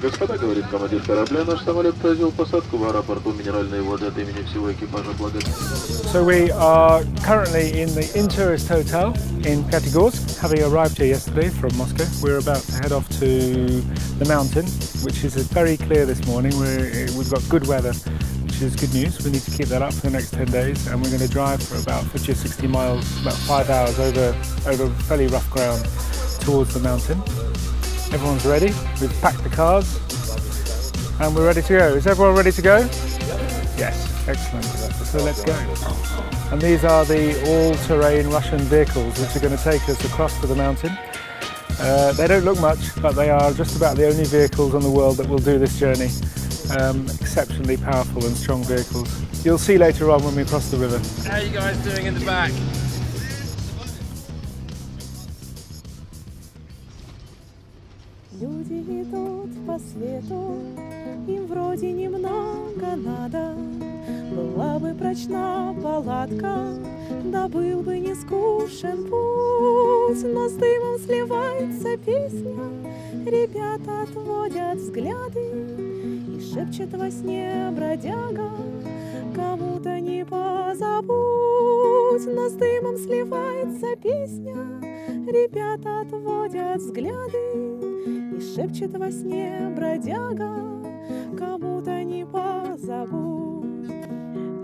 Господа, говорит командир корабля, наш самолет произвел посадку в аэропорту Минеральные воды от имени всего экипажа благодарю. So we are currently in the In-Tourist Hotel in Pyatigorsk, having arrived here yesterday from Moscow. We're about to head off to the mountain, which is very clear this morning. We've got good weather, which is good news. We need to keep that up for the next 10 days, and we're going to drive for about 50 or 60 miles, about 5 hours over fairly rough ground towards the mountain. Everyone's ready, we've packed the cars and we're ready to go. Is everyone ready to go? Yes, excellent. So let's go. And these are the all-terrain Russian vehicles which are going to take us across to the mountain. They don't look much, but they are just about the only vehicles on the world that will do this journey. Exceptionally powerful and strong vehicles. You'll see later on when we cross the river. How are you guys doing in the back? Люди идут по свету, им вроде немного надо. Была бы прочна палатка, да был бы не скучен путь. Но с дымом сливается песня, ребята отводят взгляды. И шепчет во сне бродяга, кому-то не позабудь. Но с дымом сливается песня, ребята отводят взгляды. И шепчет во сне бродяга, кому-то не позабудь.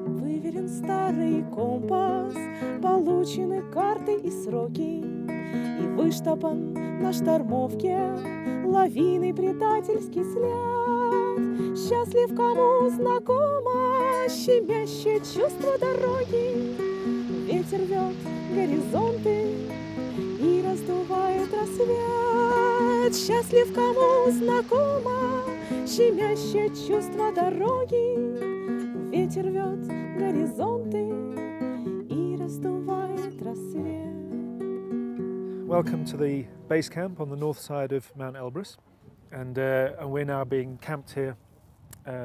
Выверен старый компас, получены карты и сроки, и выштопан на штормовке лавиной предательский след. Счастлив, кому знакомо щемящее чувство дороги. Ветер рвет горизонты и раздувает рассвет. Счастлив, кому знакомо щемящее чувство дороги. Ветер рвет горизонты и раздувает рассвет. Welcome to the base camp on the north side of Mt Elbrus, and we're now being camped here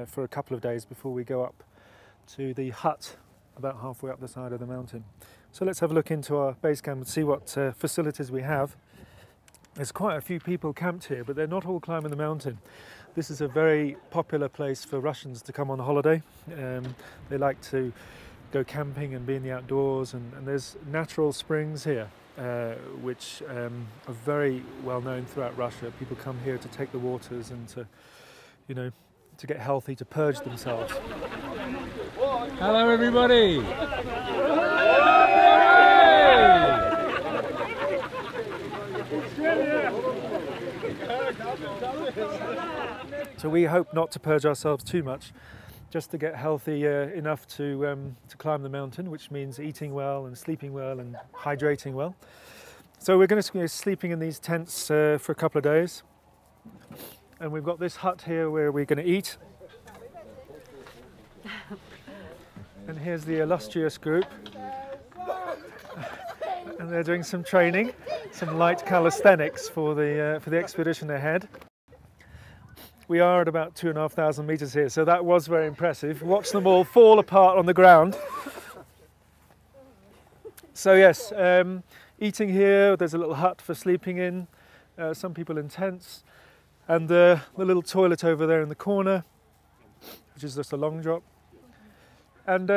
for a couple of days before we go up to the hut about halfway up the side of the mountain. So let's have a look into our base camp and see what facilities we have. There's quite a few people camped here, but they're not all climbing the mountain. This is a very popular place for Russians to come on holiday. They like to go camping and be in the outdoors, and there's natural springs here, which are very well known throughout Russia. People come here to take the waters and to, you know, to get healthy, to purge themselves. Hello everybody! So we hope not to purge ourselves too much, just to get healthy enough to climb the mountain, which means eating well and sleeping well and hydrating well. So we're going to be sleeping in these tents for a couple of days. And we've got this hut here where we're going to eat. And here's the illustrious group. And they're doing some training, some light calisthenics for the expedition ahead. We are at about 2,500 meters here, so that was very impressive. Watch them all fall apart on the ground. So yes, eating here, there's a little hut for sleeping in, some people in tents, and the little toilet over there in the corner, which is just a long drop. And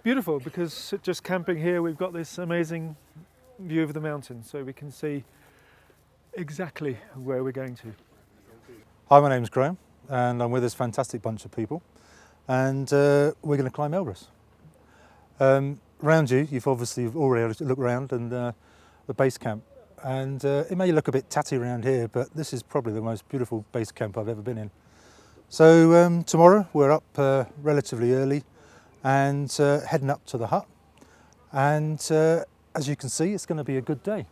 beautiful, because just camping here, we've got this amazing view of the mountain, so we can see exactly where we're going to. Hi, my name's Graham, and I'm with this fantastic bunch of people, and we're going to climb Elbrus. Around you, you've obviously already looked around and the base camp, and it may look a bit tatty around here, but this is probably the most beautiful base camp I've ever been in. So tomorrow we're up relatively early and heading up to the hut, and as you can see, it's going to be a good day,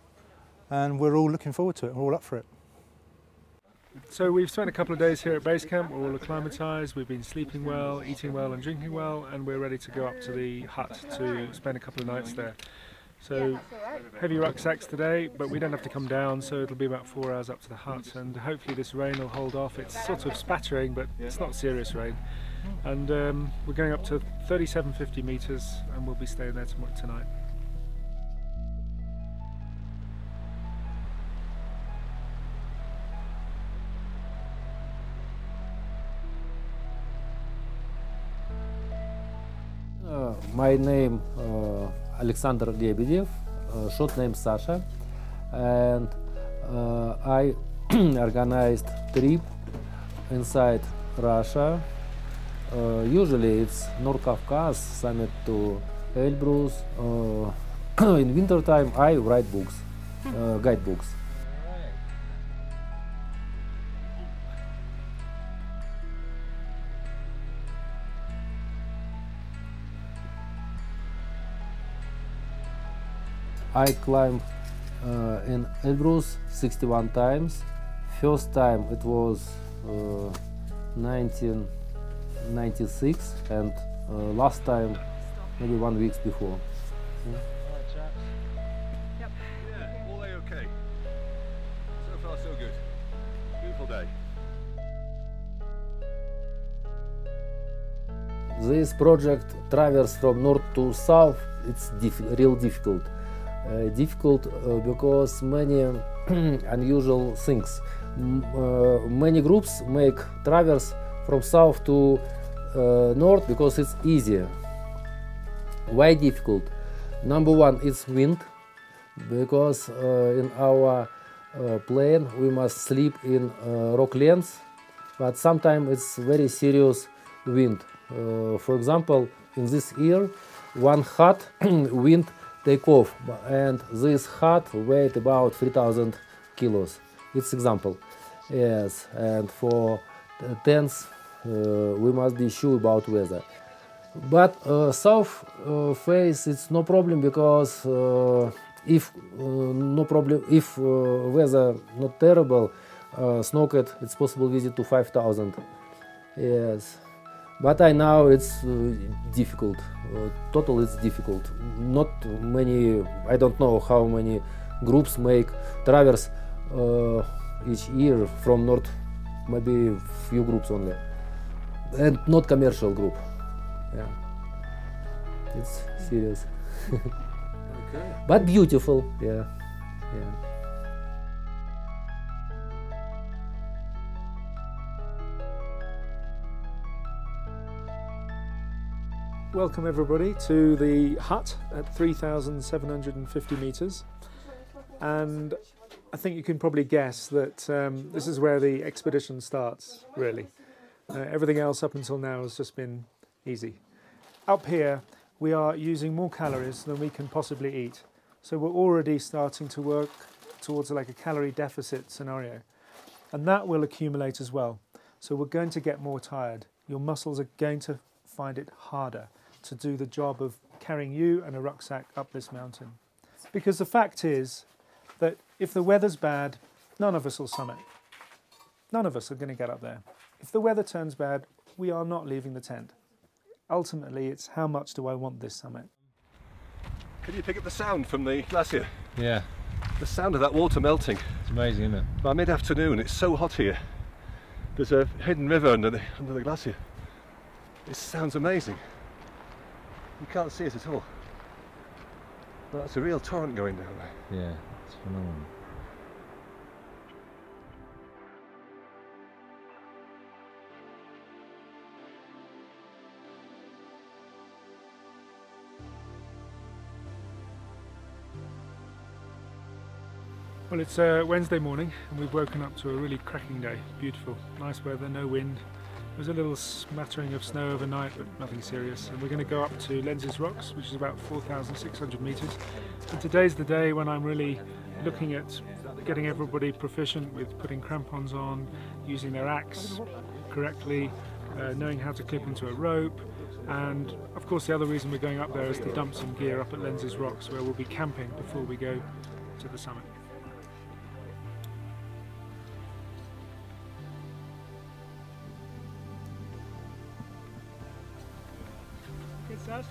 and we're all looking forward to it. We're all up for it. So we've spent a couple of days here at base camp. We're all acclimatised, we've been sleeping well, eating well and drinking well, and we're ready to go up to the hut to spend a couple of nights there. So heavy rucksacks today, but we don't have to come down, so it'll be about 4 hours up to the hut, and hopefully this rain will hold off. It's sort of spattering, but it's not serious rain. And we're going up to 3,750 metres, and we'll be staying there tonight. My name Alexander Lebedev, short name Sasha, and I organized trip inside Russia. Usually it's North Caucasus, summit to Elbrus. In winter time I write books, guidebooks. I climbed in Elbrus 61 times. First time it was 1996, and last time maybe 1 week before. Yeah, all okay. So far so good. Beautiful day. This project traverse from north to south. It's real difficult. Because many unusual things. Many groups make traverse from south to north because it's easier. Why difficult? Number one, it's wind, because in our plane we must sleep in rock lens, but sometimes it's very serious wind. For example, in this year, one hut wind take off, and this hut weight about 3,000 kilos. It's example. Yes, and for tents we must be sure about weather. But south face it's no problem, because if weather not terrible, Snowcat it's possible visit to 5,000. Yes. But I know it's difficult. Total it's difficult. Not many. I don't know how many groups make traverse each year from north. Maybe few groups only, and not commercial group. Yeah, it's serious. Okay. But beautiful. Yeah, yeah. Welcome everybody to the hut at 3,750 meters, and I think you can probably guess that this is where the expedition starts, really. Everything else up until now has just been easy. Up here we are using more calories than we can possibly eat, so we're already starting to work towards like a calorie deficit scenario, and that will accumulate as well. So we're going to get more tired. Your muscles are going to find it harder to do the job of carrying you and a rucksack up this mountain. Because the fact is that if the weather's bad, none of us will summit. None of us are going to get up there. If the weather turns bad, we are not leaving the tent. Ultimately, it's how much do I want this summit? Can you pick up the sound from the glacier? Yeah, The sound of that water melting. it's amazing, isn't it? By mid-afternoon, it's so hot here. There's a hidden river under the glacier. It sounds amazing. You can't see it at all. But that's a real torrent going down there. Yeah, it's phenomenal. Well, it's Wednesday morning and we've woken up to a really cracking day. Beautiful, nice weather, no wind. There's a little smattering of snow overnight, but nothing serious. And we're going to go up to Lenses Rocks, which is about 4,600 meters. And today's the day when I'm really looking at getting everybody proficient with putting crampons on, using their axe correctly, knowing how to clip into a rope. And of course the other reason we're going up there is to dump some gear up at Lenses Rocks, where we'll be camping before we go to the summit. Good stuff.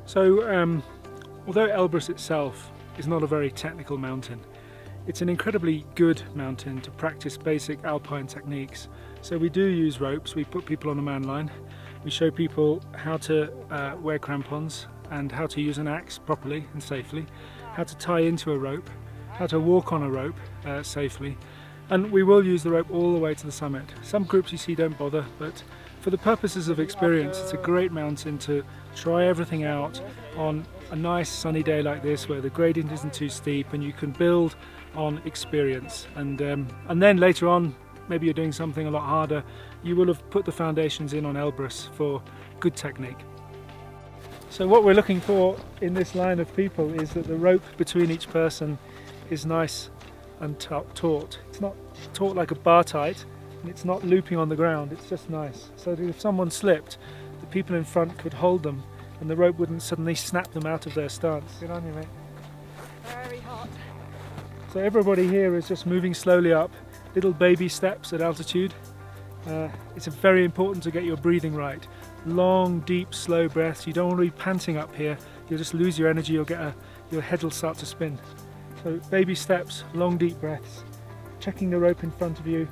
So, although Elbrus itself is not a very technical mountain, it's an incredibly good mountain to practice basic alpine techniques. So we do use ropes, we put people on a man line, we show people how to wear crampons and how to use an axe properly and safely, how to tie into a rope, how to walk on a rope safely, and we will use the rope all the way to the summit. Some groups you see don't bother, but for the purposes of experience, it's a great mountain to try everything out on a nice sunny day like this where the gradient isn't too steep and you can build on experience. And then later on, maybe you're doing something a lot harder, you will have put the foundations in on Elbrus for good technique. So what we're looking for in this line of people is that the rope between each person is nice and taut. It's not taut like a bar tight, and it's not looping on the ground, it's just nice. So that if someone slipped, the people in front could hold them and the rope wouldn't suddenly snap them out of their stance. Good on you, mate. Very hot. So everybody here is just moving slowly up, little baby steps at altitude. It's very important to get your breathing right. Long, deep, slow breaths. You don't want to be panting up here. You'll just lose your energy, your head will start to spin. So baby steps, long, deep breaths, checking the rope in front of you,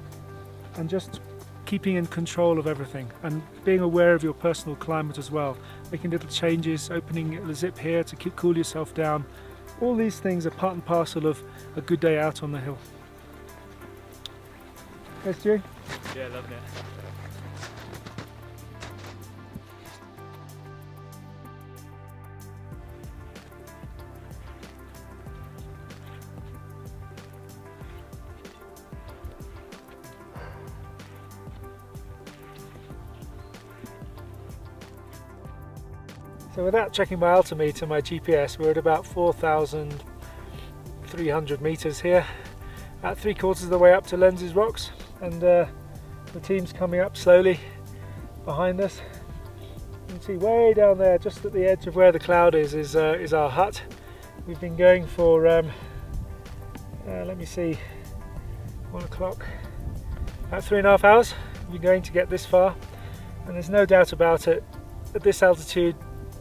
and just keeping in control of everything and being aware of your personal climate as well. Making little changes, opening the zip here to cool yourself down. All these things are part and parcel of a good day out on the hill. Yes, Stu? Yeah, loving it. So without checking my altimeter, my GPS, we're at about 4,300 meters here, about 3/4 of the way up to Lenz's Rocks, and the team's coming up slowly behind us. You can see way down there, just at the edge of where the cloud is our hut. We've been going for, let me see, 1 o'clock, about 3.5 hours. We're going to get this far, and there's no doubt about it, at this altitude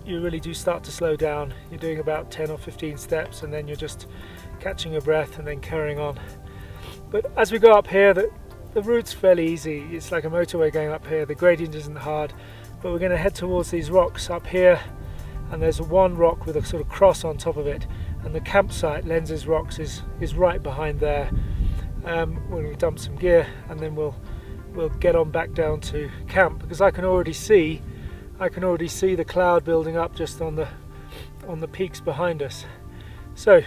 you really do start to slow down. You're doing about 10 or 15 steps and then you're just catching your breath and then carrying on. But as we go up here, the route's fairly easy. It's like a motorway going up here. The gradient isn't hard, but we're going to head towards these rocks up here, and there's one rock with a sort of cross on top of it, and the campsite, Lenz's Rocks, is right behind there. We're going to dump some gear and then we'll get on back down to camp, because I can already see the cloud building up just on the peaks behind us. So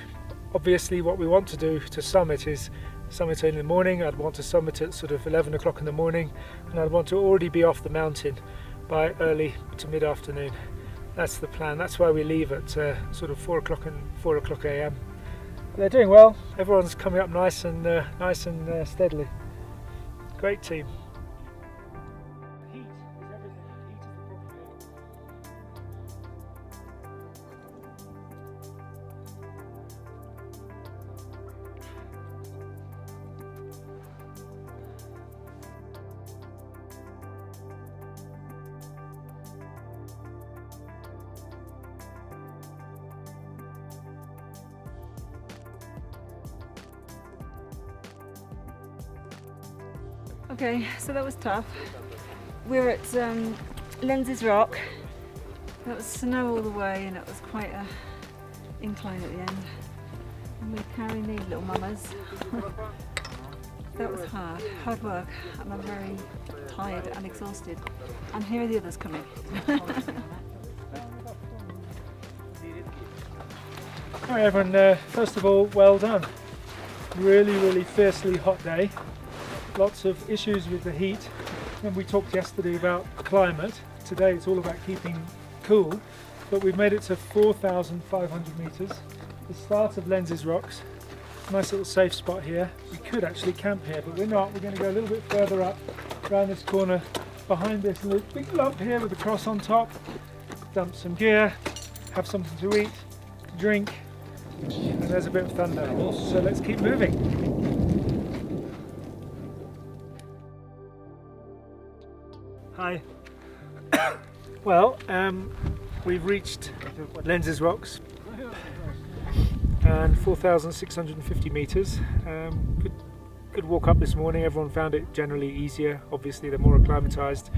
obviously what we want to do to summit is summit in the morning. I'd want to summit at sort of 11 o'clock in the morning, and I'd want to already be off the mountain by early to mid-afternoon. That's the plan. That's why we leave at sort of 4 o'clock a.m. They're doing well. Everyone's coming up nice and steadily. Great team. Okay, so that was tough. We're at Lenz's Rock. That was snow all the way and it was quite a incline at the end. And we're carrying these little mamas. That was hard work, and I'm very tired and exhausted. And here are the others coming. Hi everyone, first of all, well done. Really fiercely hot day. Lots of issues with the heat. And we talked yesterday about climate. Today it's all about keeping cool, but we've made it to 4,500 meters, the start of Lenz's Rocks. Nice little safe spot here. We could actually camp here, but we're not. We're going to go a little bit further up, around this corner, behind this little big lump here with the cross on top. Dump some gear, have something to eat, drink, and there's a bit of thunder. So let's keep moving. Hi. Well, we've reached Lenses Rocks and 4,650 metres. Good walk up this morning. Everyone found it generally easier. Obviously, they're more acclimatised,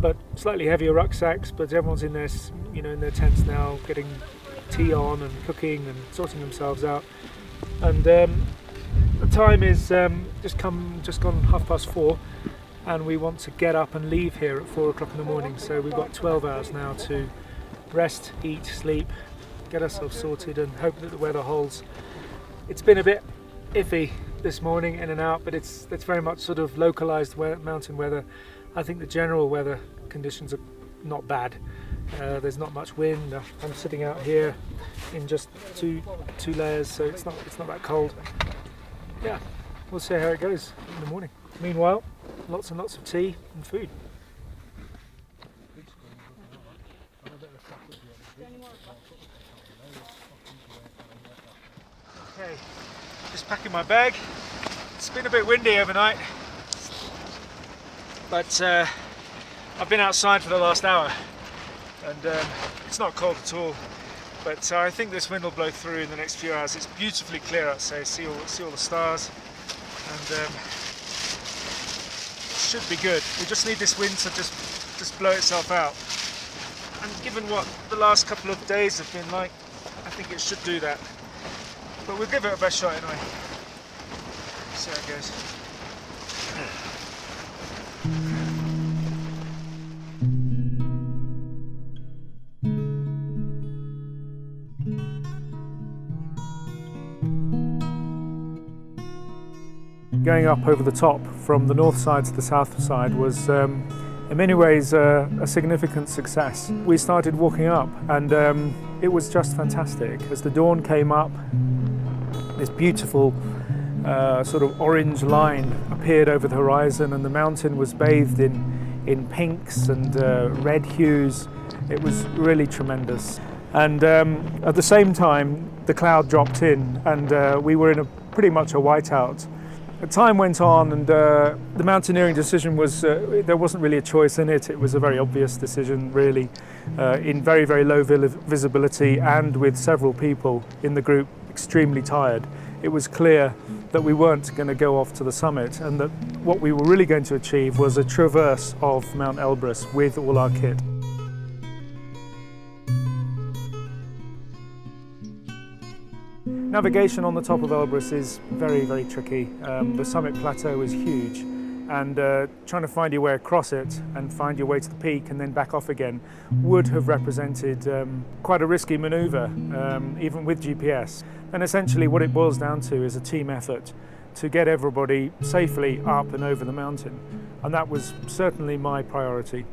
but slightly heavier rucksacks. But everyone's in their, in their tents now, getting tea on and cooking and sorting themselves out. And the time is just gone 4:30. And we want to get up and leave here at 4 o'clock in the morning. So we've got 12 hours now to rest, eat, sleep, get ourselves sorted and hope that the weather holds. It's been a bit iffy this morning, in and out, but it's very much sort of localized mountain weather. I think the general weather conditions are not bad. There's not much wind. I'm sitting out here in just two layers, so it's not that cold. Yeah, we'll see how it goes in the morning. Meanwhile, lots and lots of tea and food. Okay, just packing my bag. It's been a bit windy overnight, but I've been outside for the last hour and it's not cold at all. But I think this wind will blow through in the next few hours. It's beautifully clear outside. See all the stars, and should be good. We just need this wind to just blow itself out. And given what the last couple of days have been like, I think it should do that. But we'll give it a best shot anyway. See how it goes. Going up over the top from the north side to the south side was in many ways a significant success. We started walking up and it was just fantastic. As the dawn came up, this beautiful sort of orange line appeared over the horizon and the mountain was bathed in pinks and red hues. It was really tremendous. And at the same time, the cloud dropped in and we were in pretty much a whiteout. Time went on and the mountaineering decision was, there wasn't really a choice in it. It was a very obvious decision really, in very, very low visibility and with several people in the group extremely tired. It was clear that we weren't going to go off to the summit and that what we were really going to achieve was a traverse of Mt Elbrus with all our kit. Navigation on the top of Elbrus is very, very tricky. The summit plateau is huge and trying to find your way across it and find your way to the peak and then back off again would have represented quite a risky manoeuvre, even with GPS. And essentially what it boils down to is a team effort to get everybody safely up and over the mountain. And that was certainly my priority.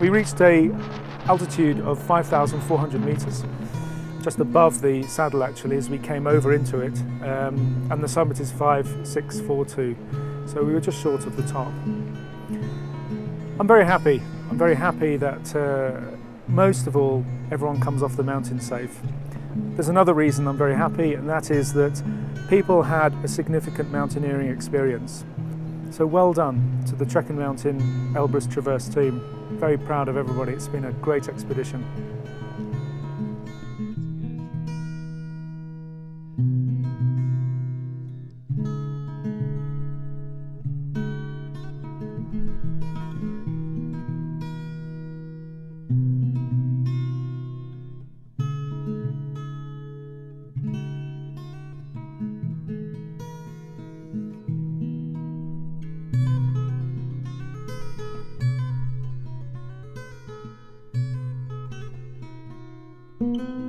We reached an altitude of 5,400 metres, just above the saddle actually as we came over into it, and the summit is 5,642, so we were just short of the top. I'm very happy. I'm very happy that most of all everyone comes off the mountain safe. There's another reason I'm very happy, and that is that people had a significant mountaineering experience. So well done to the Trek and Mountain Elbrus Traverse team. Very proud of everybody. It's been a great expedition. Thank you.